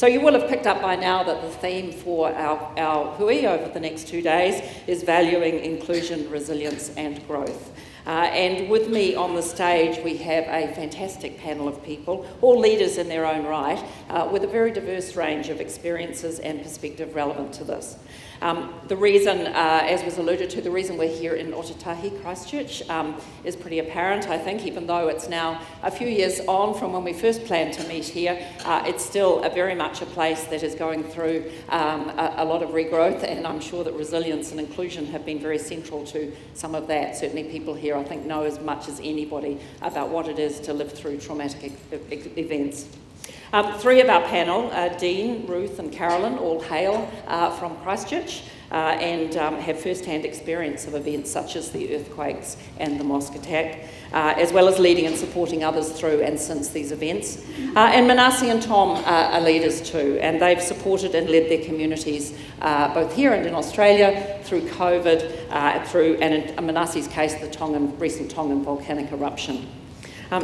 So you will have picked up by now that the theme for our hui over the next 2 days is valuing inclusion, resilience and growth. And with me on the stage we have a fantastic panel of people, all leaders in their own right, with a very diverse range of experiences and perspective relevant to this. The reason, as was alluded to, the reason we're here in Ōtautahi, Christchurch, is pretty apparent, I think, even though it's now a few years on from when we first planned to meet here. It's still very much a place that is going through a lot of regrowth, and I'm sure that resilience and inclusion have been very central to some of that. Certainly people here, I think, know as much as anybody about what it is to live through traumatic events. Three of our panel, Dean, Ruth and Carolyn, all hail from Christchurch and have first-hand experience of events such as the earthquakes and the mosque attack, as well as leading and supporting others through and since these events. And Manasi and Tom are leaders too, and they've supported and led their communities both here and in Australia through COVID, and in Manasi's case, the recent Tongan volcanic eruption.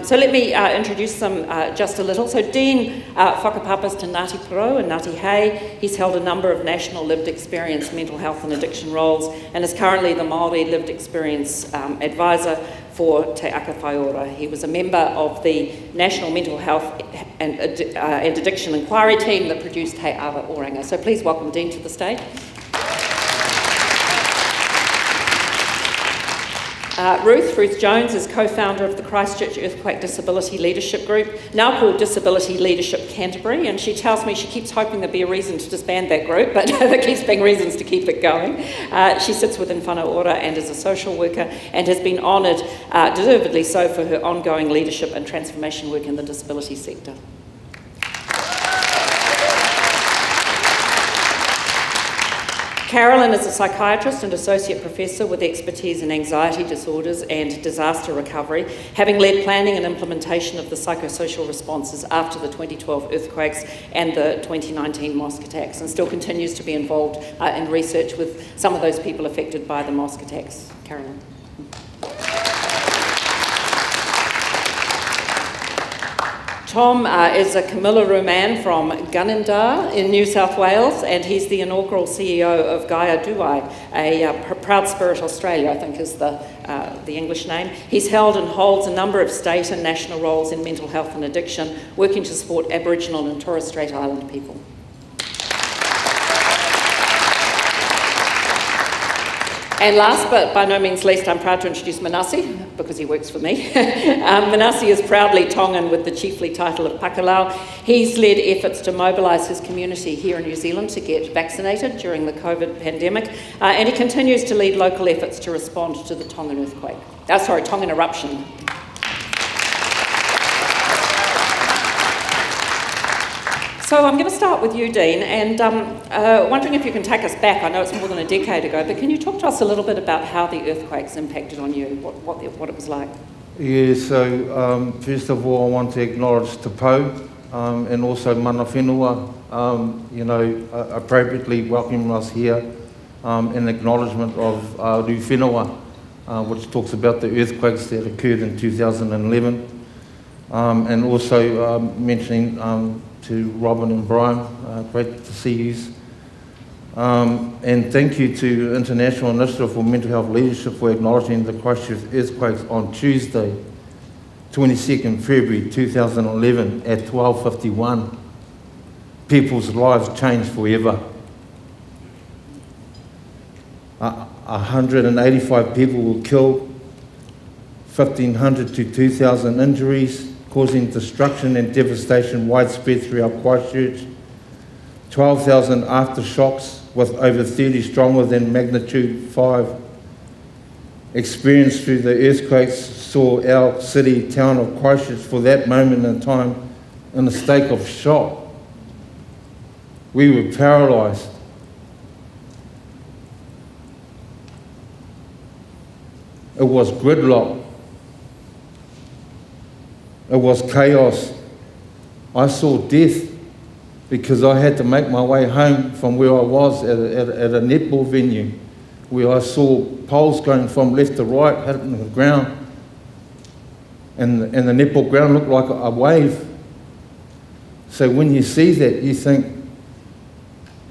So let me introduce them just a little. So Dean whakapapas to Ngāti Porou and Ngāti Hei. He's held a number of national lived experience mental health and addiction roles and is currently the Māori lived experience advisor for Te Aka Whaiora. He was a member of the National Mental Health and Addiction Inquiry team that produced Te Awa Oranga. So please welcome Dean to the stage. Ruth Jones is co-founder of the Christchurch Earthquake Disability Leadership Group, now called Disability Leadership Canterbury, and she tells me she keeps hoping there'll be a reason to disband that group, but there keeps being reasons to keep it going. She sits within Whānau Ora and is a social worker and has been honoured, deservedly so, for her ongoing leadership and transformation work in the disability sector. Carolyn is a psychiatrist and associate professor with expertise in anxiety disorders and disaster recovery, having led planning and implementation of the psychosocial responses after the 2012 earthquakes and the 2019 mosque attacks, and still continues to be involved in research with some of those people affected by the mosque attacks. Carolyn. Tom is a Kamilaroo man from Gunnedah in New South Wales, and he's the inaugural CEO of Gaia Duai, a Proud Spirit Australia, I think is the English name. He's held and holds a number of state and national roles in mental health and addiction, working to support Aboriginal and Torres Strait Island people. And last but by no means least, I'm proud to introduce Manasi, because he works for me. Manasi is proudly Tongan with the chiefly title of Pakalau. He's led efforts to mobilise his community here in New Zealand to get vaccinated during the COVID pandemic, and he continues to lead local efforts to respond to the Tongan eruption. So I'm going to start with you, Dean, and wondering if you can take us back. I know it's more than a decade ago, but can you talk to us a little bit about how the earthquakes impacted on you, what it was like? Yeah, so first of all, I want to acknowledge Te Pou and also Mana Whenua, appropriately welcoming us here in acknowledgement of Ru Whenua, which talks about the earthquakes that occurred in 2011, and also mentioning to Robin and Brian, great to see you. And thank you to International Initiative for Mental Health Leadership for acknowledging the Christchurch earthquakes on Tuesday, 22nd February 2011 at 12:51. People's lives changed forever. 185 people were killed, 1,500 to 2,000 injuries, causing destruction and devastation widespread throughout Christchurch. 12,000 aftershocks with over 30 stronger than magnitude 5 experienced through the earthquakes saw our city town of Christchurch for that moment in time in a state of shock. We were paralysed. It was gridlock. It was chaos. I saw death because I had to make my way home from where I was at a netball venue, where I saw poles going from left to right, hitting the ground, and the netball ground looked like a wave. So when you see that, you think,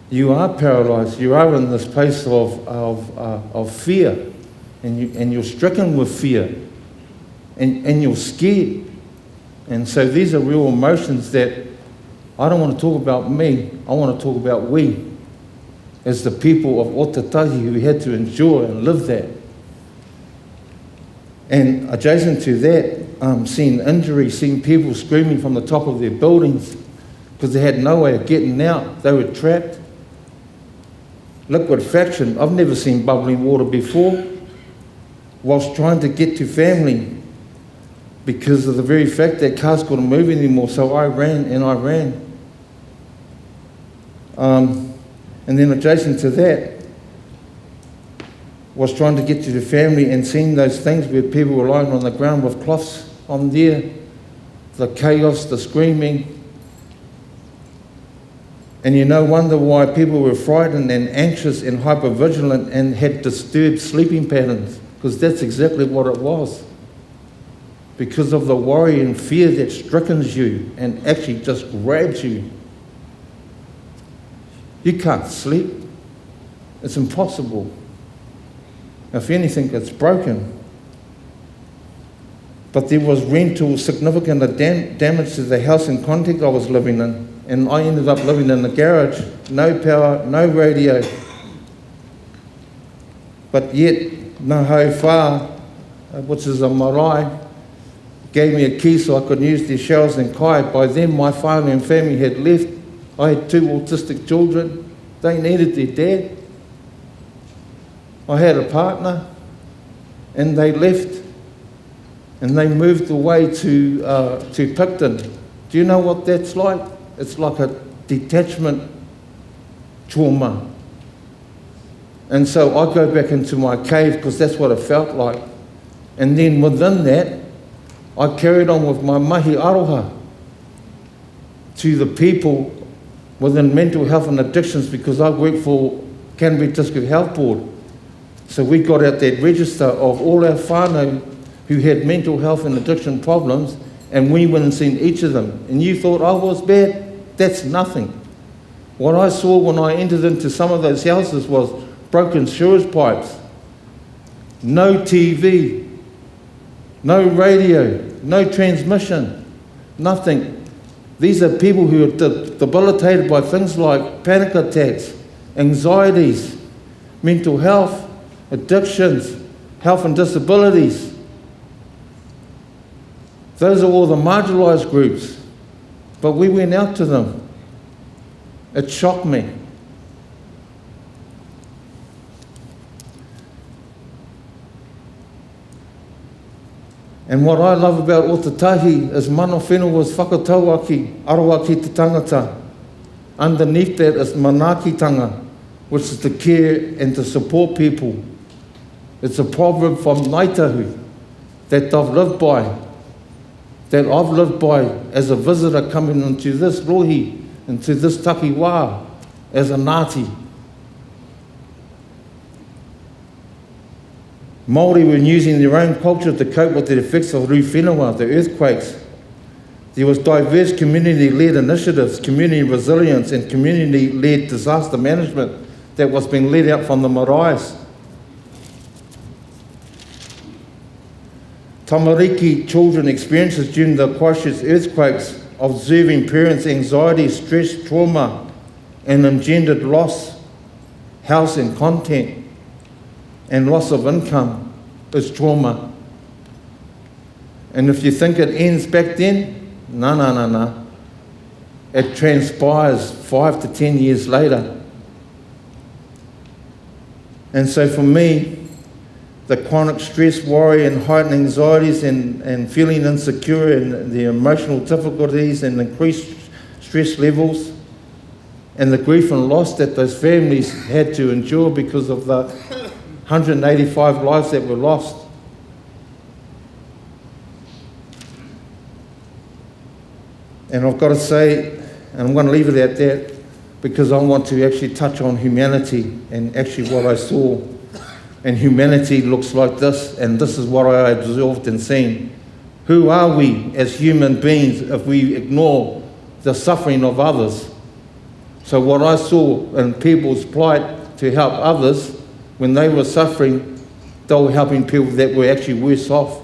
you are paralyzed. You are in this place of fear, and you're stricken with fear, and you're scared. And so these are real emotions that I don't want to talk about me. I want to talk about we, as the people of Ōtautahi who had to endure and live that. And adjacent to that, seeing injury, seeing people screaming from the top of their buildings because they had no way of getting out. They were trapped. Liquefaction, I've never seen bubbling water before, whilst trying to get to family because of the very fact that cars couldn't move anymore. So I ran and I ran. And then adjacent to that was trying to get to the family and seeing those things where people were lying on the ground with cloths on there, the chaos, the screaming. And you wonder why people were frightened and anxious and hypervigilant and had disturbed sleeping patterns, because that's exactly what it was. Because of the worry and fear that strickens you and actually just grabs you. You can't sleep. It's impossible. If anything, it's broken. But there was rental significant damage to the house and context I was living in. And I ended up living in the garage, no power, no radio. But yet, Nahau Wha, which is a marae, gave me a key so I could use their showers and kai. By then, my father and family had left. I had 2 autistic children. They needed their dad. I had a partner, and they left. And they moved away to Picton. Do you know what that's like? It's like a detachment trauma. And so I go back into my cave because that's what it felt like. And then within that, I carried on with my mahi aroha to the people within mental health and addictions, because I work for Canterbury District Health Board. So we got out that register of all our whānau who had mental health and addiction problems, and we went and seen each of them. And you thought I was bad? That's nothing. What I saw when I entered into some of those houses was broken sewage pipes, no TV, no radio, no transmission, nothing. These are people who are debilitated by things like panic attacks, anxieties, mental health, addictions, health and disabilities. Those are all the marginalised groups. But we went out to them. It shocked me. And what I love about Ōtautahi is mana whenua was whakatauaki, aroa ki te tangata. Underneath that is manaakitanga, which is to care and to support people. It's a proverb from Ngaitahu that I've lived by, that I've lived by as a visitor coming into this rohi, into this takiwā, as a Ngāti. Māori were using their own culture to cope with the effects of rū whenua, the earthquakes. There was diverse community-led initiatives, community resilience and community-led disaster management that was being led out from the maraes. Tamariki children experiences during the Christchurch earthquakes, observing parents' anxiety, stress, trauma, and engendered loss, house and content, and loss of income is trauma. And if you think it ends back then, no. It transpires 5 to 10 years later. And so for me, the chronic stress, worry and heightened anxieties and feeling insecure and the emotional difficulties and increased stress levels and the grief and loss that those families had to endure because of the 185 lives that were lost. And I've got to say, and I'm going to leave it at that, because I want to actually touch on humanity and actually what I saw. And humanity looks like this, and this is what I observed and seen. Who are we as human beings if we ignore the suffering of others. So what I saw in people's plight to help others, when they were suffering, they were helping people that were actually worse off.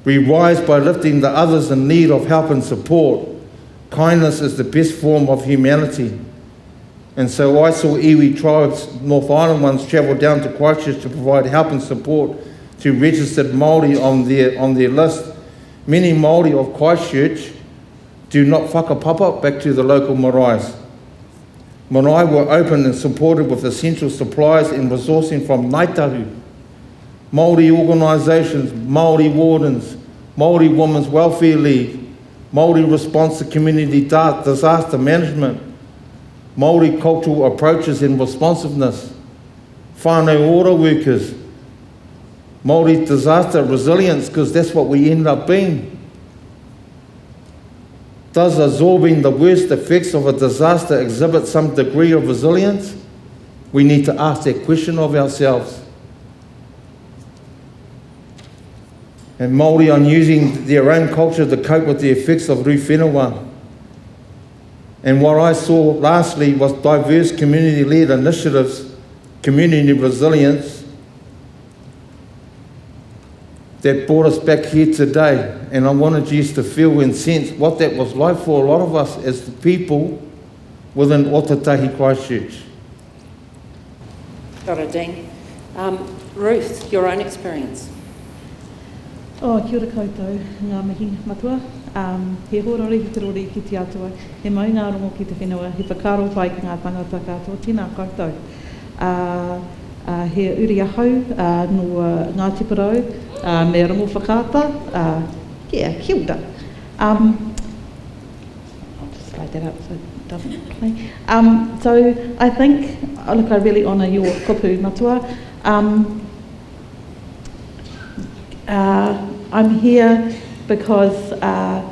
We rise by lifting the others in need of help and support. Kindness is the best form of humanity. And so I saw iwi tribes, North Island ones, travel down to Christchurch to provide help and support to registered Māori on their list. Many Māori of Christchurch do not whakapapa back to the local maraes. Marae were open and supported with essential supplies and resourcing from Ngaitahu, Māori organisations, Māori wardens, Māori Women's Welfare League, Māori response to community disaster management, Māori cultural approaches and responsiveness, whānau ora workers, Māori disaster resilience, because that's what we end up being. Does absorbing the worst effects of a disaster exhibit some degree of resilience? We need to ask that question of ourselves. And Māori are using their own culture to cope with the effects of rūwhenua. And what I saw lastly was diverse community-led initiatives, community resilience, that brought us back here today. And I wanted you to feel and sense what that was like for a lot of us as the people within Ōtautahi Christchurch. Got it, Dean. Ruth, your own experience. Kia ora koutou, ngā mihi matua. He horori ki te rori ki te atua, he mai ngā rongo ki te whenua, he whakaro pai ki ngā tangata katoa, tēnā koutou. He uri ahau no ngā tiparau, me rongo whakata, kia ora. I'll just slide that up so it doesn't play. So I think, look, I really honour your kupu matua. I'm here because I'm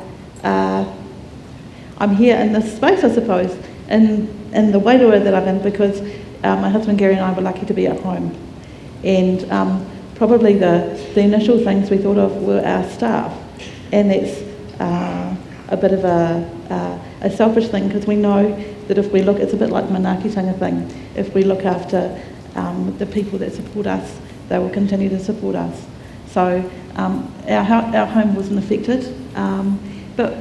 here in this space, I suppose, in the Wairua that I'm in, because my husband Gary and I were lucky to be at home. And probably the initial things we thought of were our staff. And that's a bit of a selfish thing, because we know that if we look, it's a bit like the manaakitanga thing, if we look after the people that support us, they will continue to support us. So our home wasn't affected, but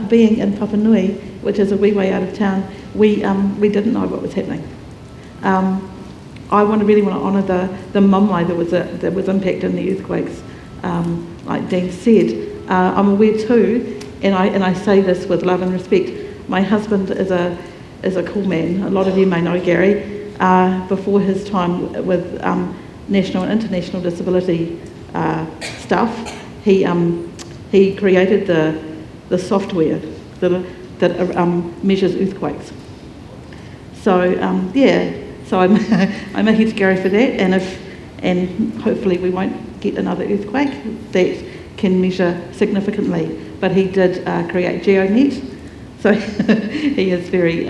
being in Papanui, which is a wee way out of town, we didn't know what was happening. I really want to honour the mamae that was impacted in the earthquakes. Like Dean said, I'm aware too, and I say this with love and respect. My husband is a cool man. A lot of you may know Gary. Before his time with national and international disability stuff, he created the software that measures earthquakes. So so I'm a huge Gary for that, and hopefully we won't get another earthquake that can measure significantly. But he did create GeoNet, so he is very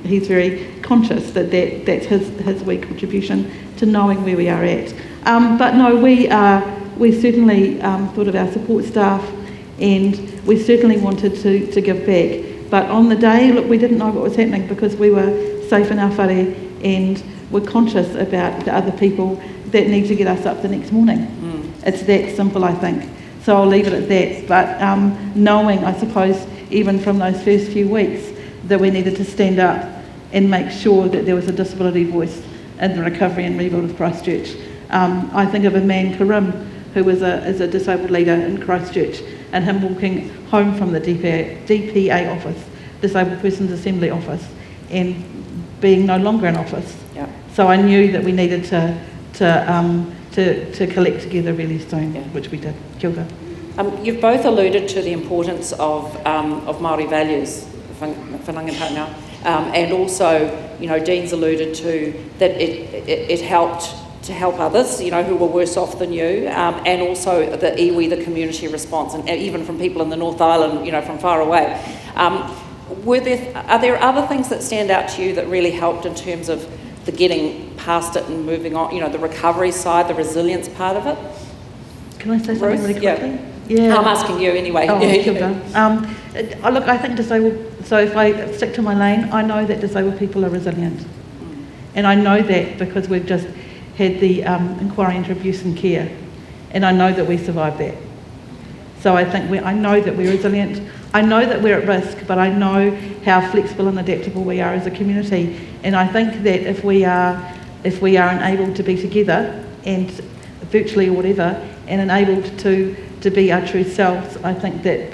he's very conscious that's his wee contribution to knowing where we are at. But no, we certainly thought of our support staff, and we certainly wanted to give back. But on the day, look, we didn't know what was happening because we were safe in our whare and we're conscious about the other people that need to get us up the next morning. It's that simple, I think. So I'll leave it at that. But knowing, I suppose, even from those first few weeks, that we needed to stand up and make sure that there was a disability voice in the recovery and rebuild of Christchurch. I think of a man, Karim, who is a disabled leader in Christchurch, and him walking home from the DPA office, Disabled Persons Assembly office, and being no longer in office. Yeah. So I knew that we needed to collect together really soon, which we did. Kia ora. You've both alluded to the importance of Māori values, whananga now, and also, Dean's alluded to that it helped to help others, who were worse off than you, and also the iwi, the community response, and even from people in the North Island, from far away. Are there other things that stand out to you that really helped in terms of the getting past it and moving on, the recovery side, the resilience part of it? Can I say something really quickly? Yeah. I'm asking you anyway. Oh, Kilda. Look, I think disabled, so if I stick to my lane, I know that disabled people are resilient. And I know that because we've just had the inquiry into abuse and care, and I know that we survived that. So I think I know that we're resilient. I know that we're at risk, but I know how flexible and adaptable we are as a community. And I think that if we are enabled to be together, and virtually or whatever, and enabled to be our true selves, I think that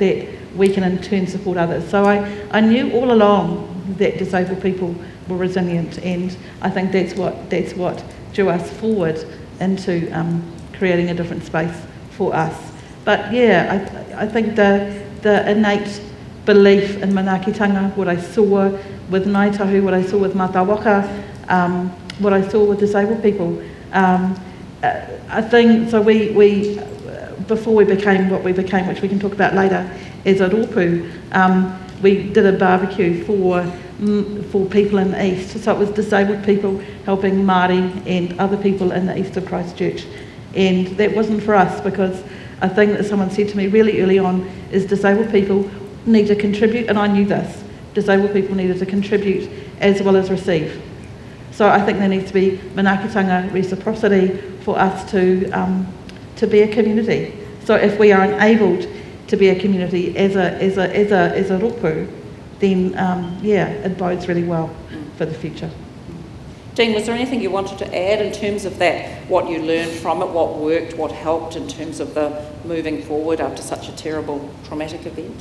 we can in turn support others. So I knew all along that disabled people were resilient, and I think that's what drew us forward into creating a different space for us. But yeah, I think the innate belief in manaakitanga, what I saw with Ngāi Tahu, what I saw with Mātāwaka, what I saw with disabled people, I think, so we before we became what we became, which we can talk about later, as a rōpū, we did a barbecue for people in the east. So it was disabled people helping Māori and other people in the east of Christchurch. And that wasn't for us, because a thing that someone said to me really early on is disabled people need to contribute, and I knew this. Disabled people needed to contribute as well as receive. So I think there needs to be manaakitanga reciprocity for us to be a community. So if we are enabled to be a community as a rōpū, then it bodes really well for the future. Dean, was there anything you wanted to add in terms of that, what you learned from it, what worked, what helped in terms of the moving forward after such a terrible traumatic event?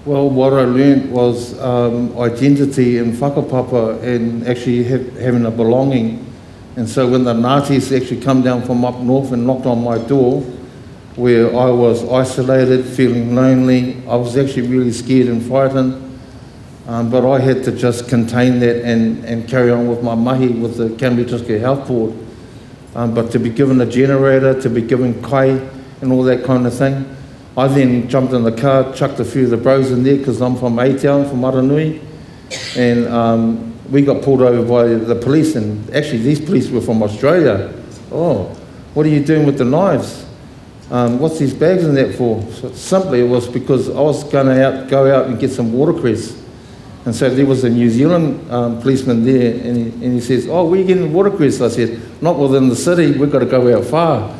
Well, what I learned was identity and whakapapa, and actually having a belonging. And so when the Ngātis actually come down from up north and knocked on my door, where I was isolated, feeling lonely, I was actually really scared and frightened. But I had to just contain that and carry on with my mahi with the Kanamitsuka Health Board. But to be given a generator, to be given kai and all that kind of thing, I then jumped in the car, chucked a few of the bros in there, because I'm from A-Town, from Aranui, and we got pulled over by the police, and actually these police were from Australia. Oh, what are you doing with the knives? What's these bags in that for? So simply it was because I was going to go out and get some watercress. And so there was a New Zealand policeman there, and he says, oh, where are you getting watercress? I said, not within the city, we've got to go out far.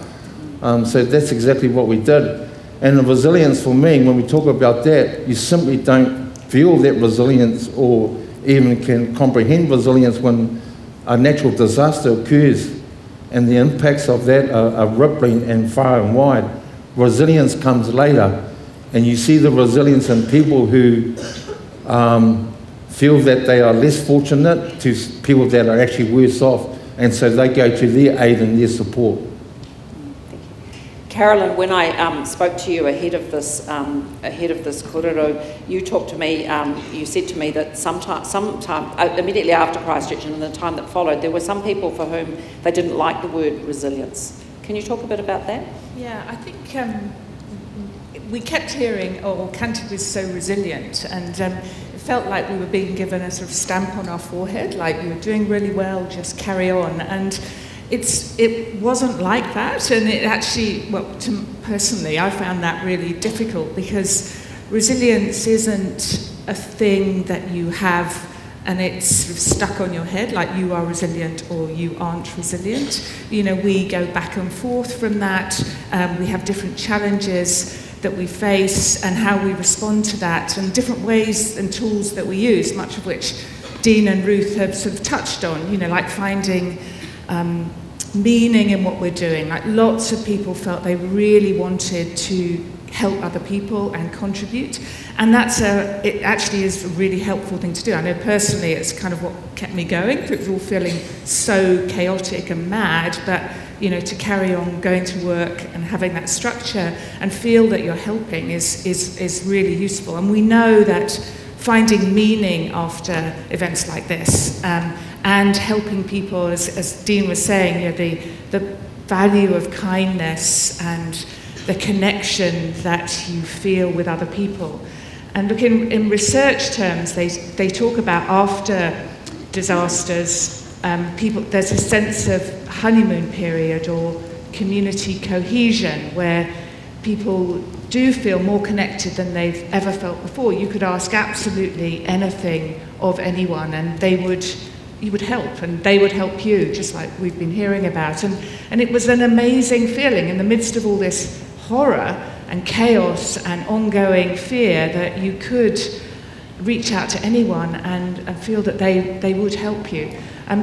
So that's exactly what we did. And the resilience for me, when we talk about that, you simply don't feel that resilience or even can comprehend resilience when a natural disaster occurs, and the impacts of that are rippling and far and wide. Resilience comes later, and you see the resilience in people who feel that they are less fortunate to people that are actually worse off, and so they go to their aid and their support. Carolyn, when I spoke to you ahead of this korero, you talked to me. You said to me that sometime immediately after Christchurch and in the time that followed, there were some people for whom they didn't like the word resilience. Can you talk a bit about that? Yeah, I think we kept hearing, "Oh, Canterbury's so resilient," and it felt like we were being given a sort of stamp on our forehead, like you're doing really well, just carry on. And it wasn't like that, and it actually, personally, I found that really difficult, because resilience isn't a thing that you have and it's sort of stuck on your head, like you are resilient or you aren't resilient. You know, we go back and forth from that. We have different challenges that we face and how we respond to that, and different ways and tools that we use, much of which Dean and Ruth have sort of touched on, you know, like finding meaning in what we're doing. Like lots of people felt they really wanted to help other people and contribute, and it actually is a really helpful thing to do. I know personally it's kind of what kept me going. It was all feeling so chaotic and mad, but you know, to carry on going to work and having that structure and feel that you're helping is really useful. And we know that finding meaning after events like this and helping people, as Dean was saying, you know, the value of kindness and the connection that you feel with other people. And look, in research terms, they talk about after disasters, there's a sense of honeymoon period or community cohesion where people do feel more connected than they've ever felt before. You could ask absolutely anything of anyone and you would help, and they would help you, just like we've been hearing about. And it was an amazing feeling in the midst of all this horror and chaos and ongoing fear that you could reach out to anyone and feel that they would help you.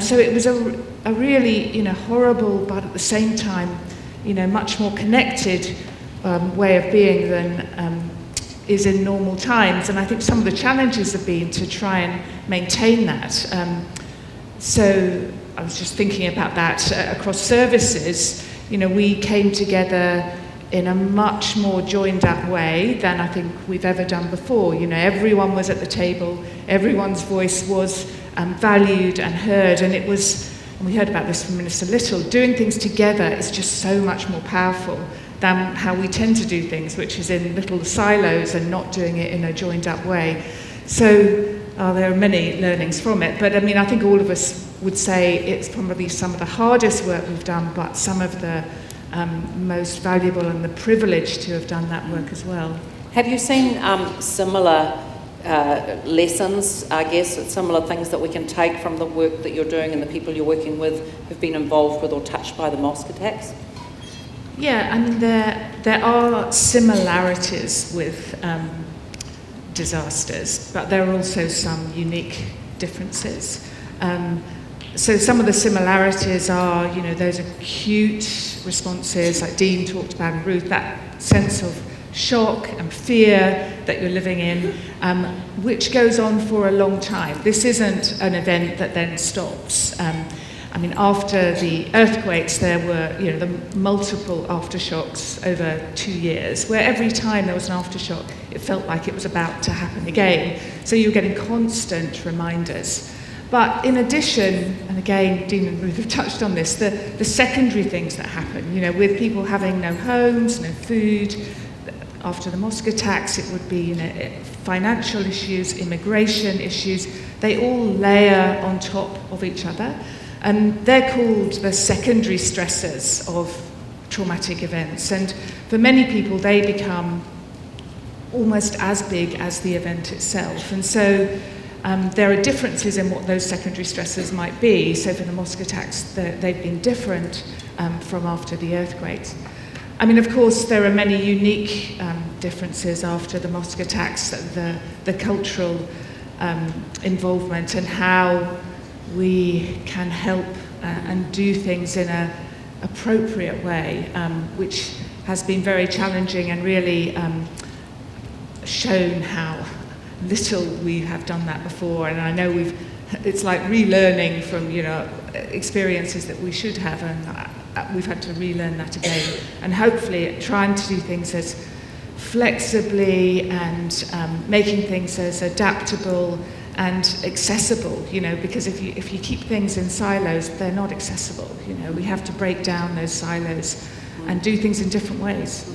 So it was a really, horrible, but at the same time, much more connected way of being than is in normal times. And I think some of the challenges have been to try and maintain that. So I was just thinking about that across services. We came together in a much more joined up way than I think we've ever done before. Everyone was at the table, everyone's voice was valued and heard, and we heard about this from Minister Little, doing things together is just so much more powerful than how we tend to do things, which is in little silos and not doing it in a joined up way. So there are many learnings from it, but I think all of us would say it's probably some of the hardest work we've done, but some of the most valuable and the privilege to have done that work as well. Have you seen similar lessons, I guess, similar things that we can take from the work that you're doing and the people you're working with who've been involved with or touched by the mosque attacks? Yeah, there are similarities with disasters, but there are also some unique differences. So some of the similarities are, those acute responses, like Dean talked about and Ruth, that sense of shock and fear that you're living in, which goes on for a long time. This isn't an event that then stops. After the earthquakes, there were, the multiple aftershocks over 2 years, where every time there was an aftershock, it felt like it was about to happen again. So you're getting constant reminders. But in addition, and again, Dean and Ruth have touched on this, the secondary things that happen, with people having no homes, no food. After the mosque attacks, it would be, financial issues, immigration issues. They all layer on top of each other. And they're called the secondary stressors of traumatic events. And for many people, they become almost as big as the event itself. And so there are differences in what those secondary stressors might be. So for the mosque attacks, they've been different from after the earthquakes. Of course, there are many unique differences after the mosque attacks, the cultural involvement and how we can help and do things in an appropriate way, which has been very challenging and really shown how little we have done that before. And I know it's like relearning from experiences that we should have, and we've had to relearn that again. And hopefully trying to do things as flexibly and making things as adaptable and accessible, because if you keep things in silos, they're not accessible. We have to break down those silos and do things in different ways.